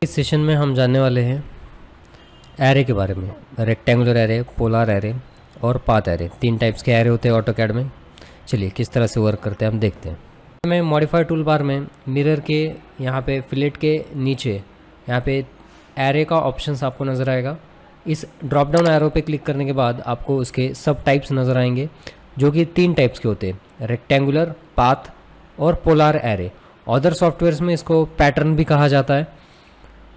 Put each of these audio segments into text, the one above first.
इस सेशन में हम जानने वाले हैं एरे के बारे में। रेक्टेंगुलर एरे, पोलर एरे और पाथ एरे, तीन टाइप्स के एरे होते हैं ऑटोकैड में। चलिए किस तरह से वर्क करते हैं हम देखते हैं। हमें मॉडिफाई टूल बार में मिरर के यहाँ पे फिलेट के नीचे यहाँ पे एरे का ऑप्शंस आपको नज़र आएगा। इस ड्रॉप डाउन एरो पे क्लिक करने के बाद आपको उसके सब टाइप्स नज़र आएंगे, जो कि तीन टाइप्स के होते हैं, रेक्टेंगुलर, पाथ और पोलर एरे। अदर सॉफ्टवेयर्स में इसको पैटर्न भी कहा जाता है।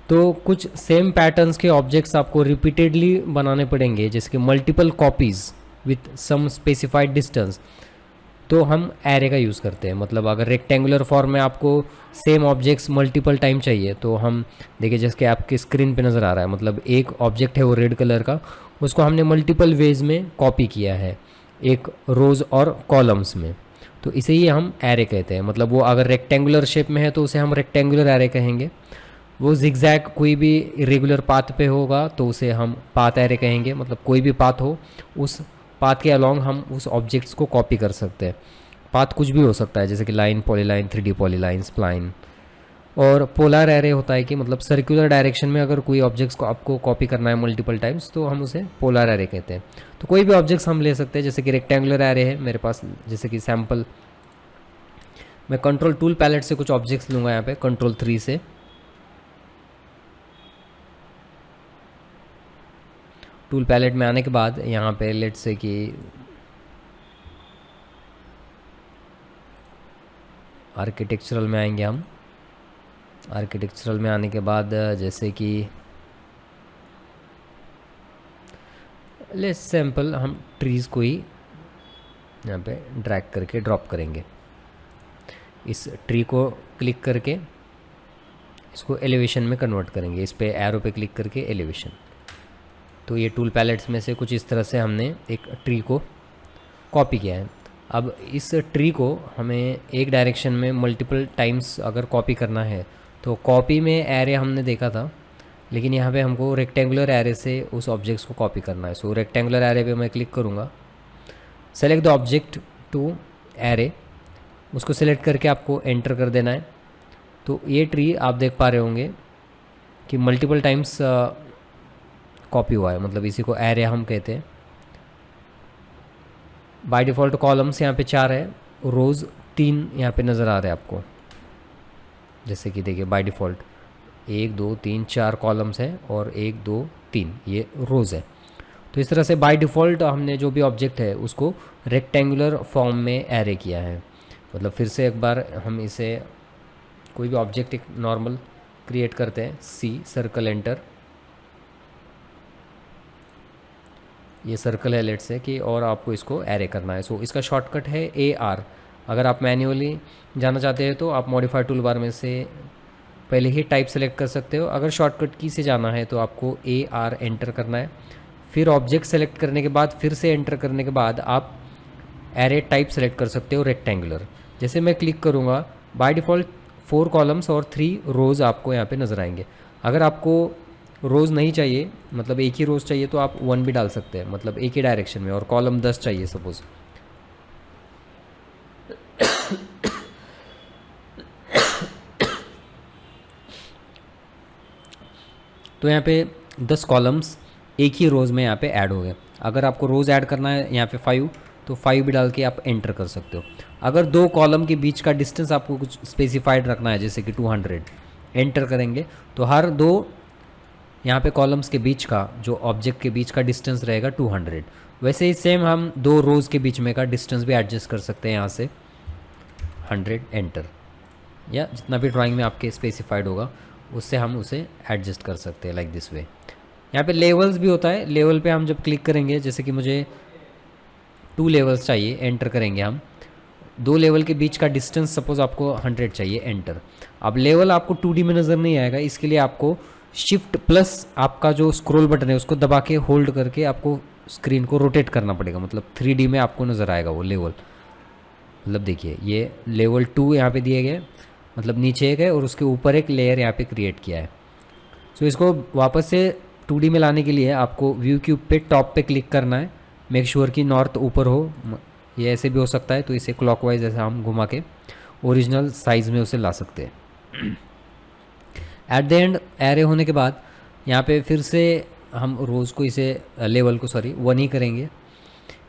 तो कुछ सेम पैटर्न्स के ऑब्जेक्ट्स आपको रिपीटेडली बनाने पड़ेंगे, जिसके multiple copies with some specified distance, तो हम एरे का यूज़ करते हैं। मतलब अगर रेक्टेंगुलर फॉर्म में आपको सेम ऑब्जेक्ट्स मल्टीपल टाइम चाहिए तो हम देखिए, जैसे आपके स्क्रीन पे नज़र आ रहा है, मतलब एक ऑब्जेक्ट है वो रेड कलर का, उसको हमने मल्टीपल वेज में कॉपी किया है, एक रोज़ और कॉलम्स में। तो इसे ही हम एरे कहते हैं। मतलब वो अगर रेक्टेंगुलर शेप में है तो उसे हम रेक्टेंगुलर एरे कहेंगे। वो जिगजैग कोई भी इरेगुलर पाथ पे होगा तो उसे हम पाथ एरे कहेंगे। मतलब कोई भी पाथ हो, उस पाथ के अलोंग हम उस ऑब्जेक्ट्स को कॉपी कर सकते हैं। पाथ कुछ भी हो सकता है, जैसे कि line, polyline, 3D polyline, spline. और पोलर एरे होता है कि मतलब सर्कुलर डायरेक्शन में अगर कोई ऑब्जेक्ट्स को आपको कॉपी करना है मल्टीपल टाइम्स तो हम उसे पोलर एरे कहते हैं। तो कोई भी ऑब्जेक्ट्स हम ले सकते हैं, जैसे कि रेक्टेंगुलर एरे है मेरे पास, जैसे कि सैम्पल मैं कंट्रोल टूल पैलेट से कुछ ऑब्जेक्ट्स लूँगा, यहाँ पे कंट्रोल 3 से। टूल पैलेट में आने के बाद यहाँ पे लेट्स से कि आर्किटेक्चरल में आएंगे हम। आर्किटेक्चरल में आने के बाद जैसे कि लेट्स सैम्पल हम ट्रीज़ को ही यहाँ पे ड्रैग करके ड्रॉप करेंगे। इस ट्री को क्लिक करके इसको एलिवेशन में कन्वर्ट करेंगे। इस पे एरो पे क्लिक करके एलिवेशन। तो ये टूल पैलेट्स में से कुछ इस तरह से हमने एक ट्री को कॉपी किया है। अब इस ट्री को हमें एक डायरेक्शन में मल्टीपल टाइम्स अगर कॉपी करना है तो कॉपी में एरे हमने देखा था, लेकिन यहाँ पे हमको रेक्टेंगुलर एरे से उस ऑब्जेक्ट्स को कॉपी करना है। सो रेक्टेंगुलर एरे पे मैं क्लिक करूँगा, select the object to array, उसको सेलेक्ट करके आपको एंटर कर देना है। तो ये ट्री आप देख पा रहे होंगे कि मल्टीपल टाइम्स कॉपी हुआ है, मतलब इसी को एरे हम कहते हैं। बाय डिफ़ॉल्ट कॉलम्स यहाँ पे 4 है, रोज़ 3 यहाँ पे नज़र आ रहे हैं आपको। जैसे कि देखिए बाय डिफ़ॉल्ट 1 2 3 4 कॉलम्स है और 1 2 3 ये रोज़ है। तो इस तरह से बाय डिफ़ॉल्ट हमने जो भी ऑब्जेक्ट है उसको रेक्टेंगुलर फॉर्म में एरे किया है। मतलब फिर से एक बार हम इसे कोई भी ऑब्जेक्ट एक नॉर्मल क्रिएट करते हैं, सी सर्कल एंटर, ये सर्कल है लेट से कि, और आपको इसको एरे करना है। सो इसका शॉर्टकट है AR। अगर आप मैन्युअली जाना चाहते हैं तो आप मॉडिफाई टूल बार में से पहले ही टाइप सेलेक्ट कर सकते हो। अगर शॉर्टकट की से जाना है तो आपको AR एंटर करना है। फिर ऑब्जेक्ट सेलेक्ट करने के बाद फिर से एंटर करने के बाद आप एरे टाइप सेलेक्ट कर सकते हो रेक्टेंगुलर। जैसे मैं क्लिक करूँगा, बाय डिफ़ॉल्ट 4 कॉलम्स और 3 रोज़ आपको यहाँ पे नज़र आएंगे। अगर आपको रोज़ नहीं चाहिए, मतलब एक ही रोज़ चाहिए, तो आप 1 भी डाल सकते हैं, मतलब एक ही डायरेक्शन में, और कॉलम 10 चाहिए सपोज़। तो यहाँ पे 10 कॉलम्स एक ही रोज़ में यहाँ पे ऐड हो गए। अगर आपको रोज़ ऐड करना है यहाँ पे 5, तो 5 भी डाल के आप एंटर कर सकते हो। अगर 2 कॉलम के बीच का डिस्टेंस आपको कुछ स्पेसिफाइड रखना है, जैसे कि 200, एंटर करेंगे तो हर 2 यहाँ पे कॉलम्स के बीच का जो ऑब्जेक्ट के बीच का डिस्टेंस रहेगा 200। वैसे ही सेम हम 2 रोज़ के बीच में का डिस्टेंस भी एडजस्ट कर सकते हैं, यहाँ से 100 एंटर, या जितना भी ड्राइंग में आपके स्पेसिफाइड होगा उससे हम उसे एडजस्ट कर सकते हैं लाइक दिस वे। यहाँ पे लेवल्स भी होता है। लेवल पे हम जब क्लिक करेंगे, जैसे कि मुझे 2 लेवल्स चाहिए, एंटर करेंगे हम। 2 लेवल के बीच का डिस्टेंस सपोज आपको 100 चाहिए, एंटर। अब लेवल आपको 2D में नज़र नहीं आएगा, इसके लिए आपको शिफ्ट प्लस आपका जो स्क्रॉल बटन है उसको दबा के होल्ड करके आपको स्क्रीन को रोटेट करना पड़ेगा। मतलब 3D में आपको नज़र आएगा वो लेवल। मतलब देखिए ये लेवल 2 यहाँ पे दिए गए, मतलब नीचे एक है और उसके ऊपर एक लेयर यहाँ पे क्रिएट किया है। सो इसको वापस से 2D में लाने के लिए आपको व्यू क्यूब पे टॉप पे क्लिक करना है। मेक श्योर कि नॉर्थ ऊपर हो, ये ऐसे भी हो सकता है, तो इसे क्लॉकवाइज ऐसे हम घुमा के ओरिजिनल साइज़ में उसे ला सकते हैं। एट द एंड एरे होने के बाद यहाँ पे फिर से हम रोज़ को इसे लेवल को 1 ही करेंगे।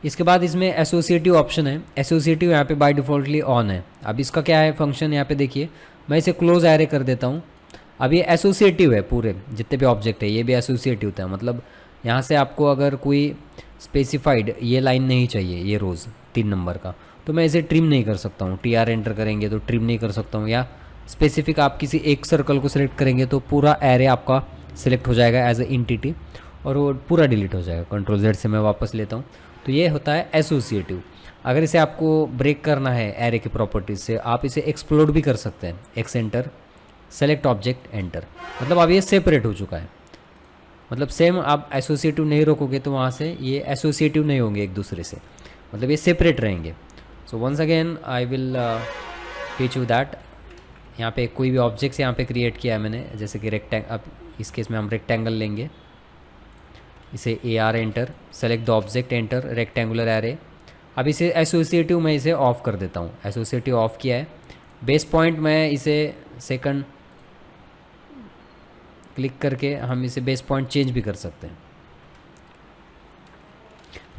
इसके बाद इसमें एसोसिएटिव ऑप्शन है, एसोसिएटिव यहाँ पे बाय डिफ़ॉल्टली ऑन है। अब इसका क्या है फंक्शन, यहाँ पे देखिए मैं इसे क्लोज एरे कर देता हूँ। अब ये एसोसिएटिव है, पूरे जितने भी ऑब्जेक्ट है ये भी एसोसिएटिव था, मतलब यहाँ से आपको अगर कोई स्पेसिफाइड ये लाइन नहीं चाहिए, ये रोज़ 3 नंबर का, तो मैं इसे ट्रिम नहीं कर सकता हूँ। TR एंटर करेंगे तो ट्रिम नहीं कर सकता हूँ, या स्पेसिफिक आप किसी एक सर्कल को सिलेक्ट करेंगे तो पूरा एरे आपका सिलेक्ट हो जाएगा एज ए एंटिटी और वो पूरा डिलीट हो जाएगा। कंट्रोल Z से मैं वापस लेता हूँ, तो ये होता है एसोसिएटिव। अगर इसे आपको ब्रेक करना है एरे की प्रॉपर्टीज से, आप इसे एक्सप्लोड भी कर सकते हैं। X enter, select object enter, मतलब अब ये सेपरेट हो चुका है। मतलब सेम आप एसोसिएटिव नहीं रोकोगे तो वहाँ से ये एसोसिएटिव नहीं होंगे एक दूसरे से, मतलब ये सेपरेट रहेंगे। So once again I will teach you that. यहाँ पे कोई भी ऑब्जेक्ट्स यहाँ पे क्रिएट किया है मैंने, जैसे कि अब इस केस में हम रेक्टेंगल लेंगे, इसे AR enter, select the object enter, rectangular array. अब इसे एसोसिएटिव मैं इसे ऑफ कर देता हूँ, एसोसिएटिव ऑफ किया है। बेस पॉइंट मैं इसे सेकंड क्लिक करके हम इसे बेस पॉइंट चेंज भी कर सकते हैं।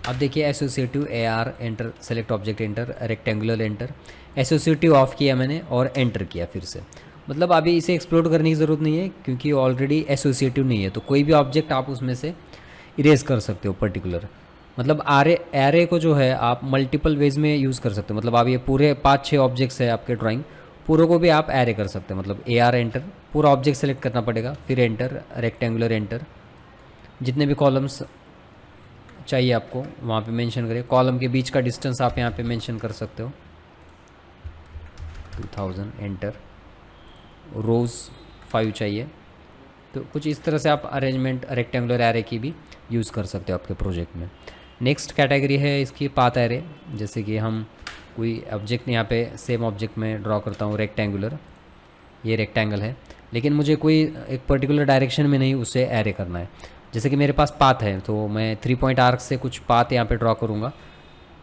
अब देखिए associative AR enter, select object enter, rectangular enter, associative of किया मैंने और एंटर किया फिर से। मतलब अभी इसे एक्सप्लोर करने की ज़रूरत नहीं है क्योंकि ऑलरेडी एसोसिएटिव नहीं है, तो कोई भी ऑब्जेक्ट आप उसमें से इरेज कर सकते हो पर्टिकुलर। मतलब एरे को जो है आप मल्टीपल वेज में यूज़ कर सकते हो। मतलब आप ये पूरे 5-6 ऑब्जेक्ट्स है आपके ड्राइंग, पूरों को भी आप एरे कर सकते हैं। मतलब AR एंटर, पूरा ऑब्जेक्ट सेलेक्ट करना पड़ेगा, फिर एंटर, रेक्टेंगुलर एंटर, जितने भी कॉलम्स चाहिए आपको वहाँ पे मेंशन करें। कॉलम के बीच का डिस्टेंस आप यहाँ पे मेंशन कर सकते हो, 2000 एंटर। रोज़ 5 चाहिए, तो कुछ इस तरह से आप अरेंजमेंट रेक्टेंगुलर एरे की भी यूज़ कर सकते हो आपके प्रोजेक्ट में। नेक्स्ट कैटेगरी है इसकी पाथ एरे। जैसे कि हम कोई ऑब्जेक्ट यहाँ पे सेम ऑब्जेक्ट में ड्रॉ करता हूँ रेक्टेंगुलर, ये रेक्टेंगल है, लेकिन मुझे कोई एक पर्टिकुलर डायरेक्शन में नहीं उसे एरे करना है। जैसे कि मेरे पास पाथ है तो मैं 3 पॉइंट आर्क से कुछ पाथ यहाँ पे ड्रॉ करूँगा।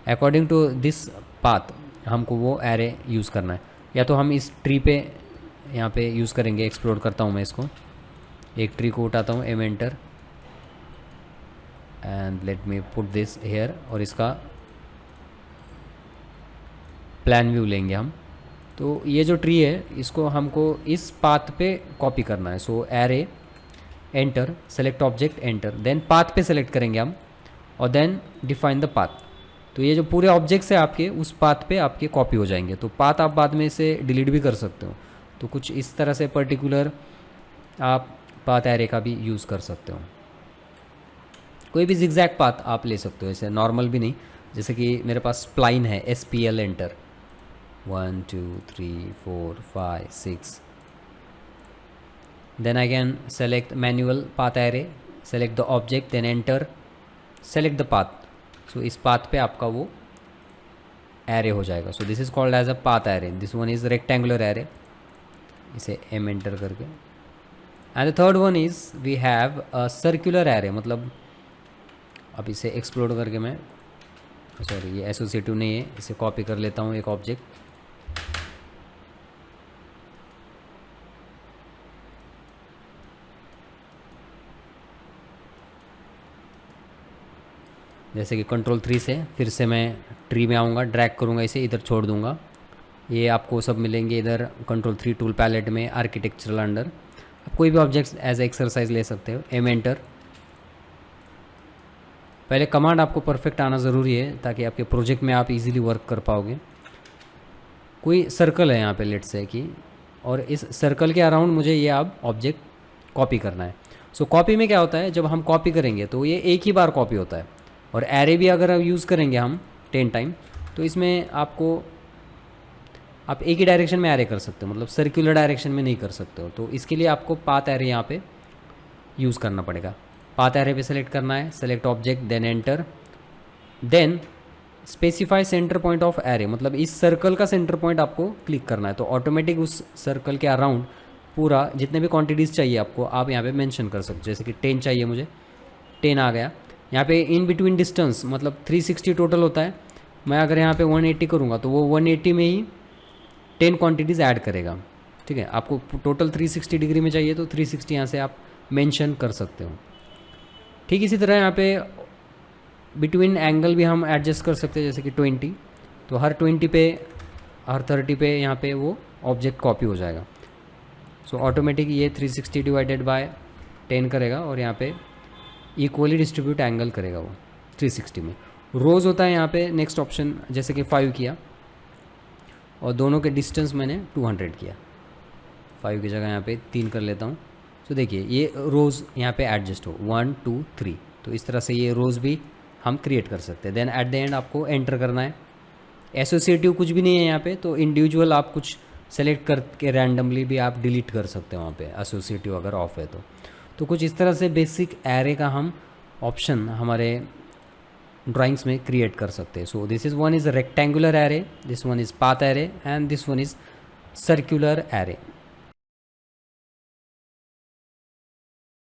अकॉर्डिंग टू दिस पाथ हमको वो एरे यूज़ करना है। या तो हम इस ट्री पे यहाँ पे यूज़ करेंगे, एक्सप्लोर करता हूँ मैं इसको, एक ट्री को उठाता हूँ, M enter and let me put this here, और इसका प्लान व्यू लेंगे हम। तो ये जो ट्री है इसको हमको इस पाथ पे कॉपी करना है। So array enter, select object enter, then path पे सेलेक्ट करेंगे हम और देन डिफाइन द पाथ। तो ये जो पूरे ऑब्जेक्ट्स है आपके उस पाथ पे आपके कॉपी हो जाएंगे। तो पाथ आप बाद में इसे डिलीट भी कर सकते हो। तो कुछ इस तरह से पर्टिकुलर आप पाथ एरे का भी यूज़ कर सकते हो। कोई भी जिगजैग पाथ आप ले सकते हो, ऐसे नॉर्मल भी नहीं। जैसे कि मेरे पास स्प्लाइन है, SPL enter, 1 2 3 4 5 6, then I can select manual path array, select the object, then enter, select the path. So इस path पे आपका वो array हो जाएगा। So this is called as a path array. This one is rectangular array, इसे M enter करके। And the third one is we have a circular array। मतलब अब इसे एक्सप्लोर करके मैं, सॉरी ये एसोसिएटिव नहीं है, इसे कॉपी कर लेता हूँ एक ऑब्जेक्ट। जैसे कि कंट्रोल 3 से फिर से मैं ट्री में आऊँगा, ड्रैग करूँगा, इसे इधर छोड़ दूँगा। ये आपको सब मिलेंगे इधर कंट्रोल 3 टूल पैलेट में, आर्किटेक्चरल अंडर। आप कोई भी ऑब्जेक्ट एज एक्सरसाइज ले सकते हो। एम एंटर, पहले कमांड आपको परफेक्ट आना ज़रूरी है ताकि आपके प्रोजेक्ट में आप इजीली वर्क कर पाओगे। कोई सर्कल है यहाँ पे लेट से कि, और इस सर्कल के अराउंड मुझे ये अब ऑब्जेक्ट कॉपी करना है। सो कॉपी में क्या होता है, जब हम कॉपी करेंगे तो ये एक ही बार कॉपी होता है। और एरे भी अगर यूज़ करेंगे हम 10 टाइम, तो इसमें आपको आप एक ही डायरेक्शन में एरे कर सकते हो, मतलब सर्कुलर डायरेक्शन में नहीं कर सकते हो। तो इसके लिए आपको पाथ एरे यहाँ पे यूज़ करना पड़ेगा। पाथ एरे पे सेलेक्ट करना है, select object, then enter, then specify centre point of array, मतलब इस सर्कल का सेंटर पॉइंट आपको क्लिक करना है। तो ऑटोमेटिक उस सर्कल के अराउंड पूरा जितने भी क्वांटिटीज़ चाहिए आपको आप यहाँ पे मेंशन कर सकते हो। जैसे कि 10 चाहिए मुझे, 10 आ गया। यहाँ पे इन बिटवीन डिस्टेंस मतलब 360 टोटल होता है। मैं अगर यहाँ पे 180 करूँगा तो वो 180 में ही 10 क्वांटिटीज़ ऐड करेगा। ठीक है, आपको टोटल 360 डिग्री में चाहिए तो 360 यहाँ से आप मेंशन कर सकते हो। ठीक इसी तरह यहाँ पे बिटवीन एंगल भी हम एडजस्ट कर सकते हैं, जैसे कि 20, तो हर 20 पे हर 30 पे यहाँ पे वो ऑब्जेक्ट कॉपी हो जाएगा। सो ऑटोमेटिक ये 360 डिवाइडेड बाय 10 करेगा और यहाँ पे इक्वली डिस्ट्रीब्यूट एंगल करेगा वो 360 में। रोज़ होता है यहाँ पे नेक्स्ट ऑप्शन, जैसे कि 5 किया और दोनों के डिस्टेंस मैंने 200 किया, 5 की जगह यहाँ पे 3 कर लेता हूँ। तो देखिए ये रोज़ यहाँ पे एडजस्ट हो 1 2 3, तो इस तरह से ये रोज़ भी हम क्रिएट कर सकते हैं। देन एट द एंड आपको एंटर करना है। एसोसिएटिव कुछ भी नहीं है यहाँ पे, तो इंडिविजुअल आप कुछ सेलेक्ट करके रैंडमली भी आप डिलीट कर सकते हैं वहाँ पे, एसोसिएटिव अगर ऑफ है तो कुछ इस तरह से बेसिक एरे का हम ऑप्शन हमारे ड्राइंग्स में क्रिएट कर सकते हैं। So this is one is rectangular array, this one is path array and this one is circular array.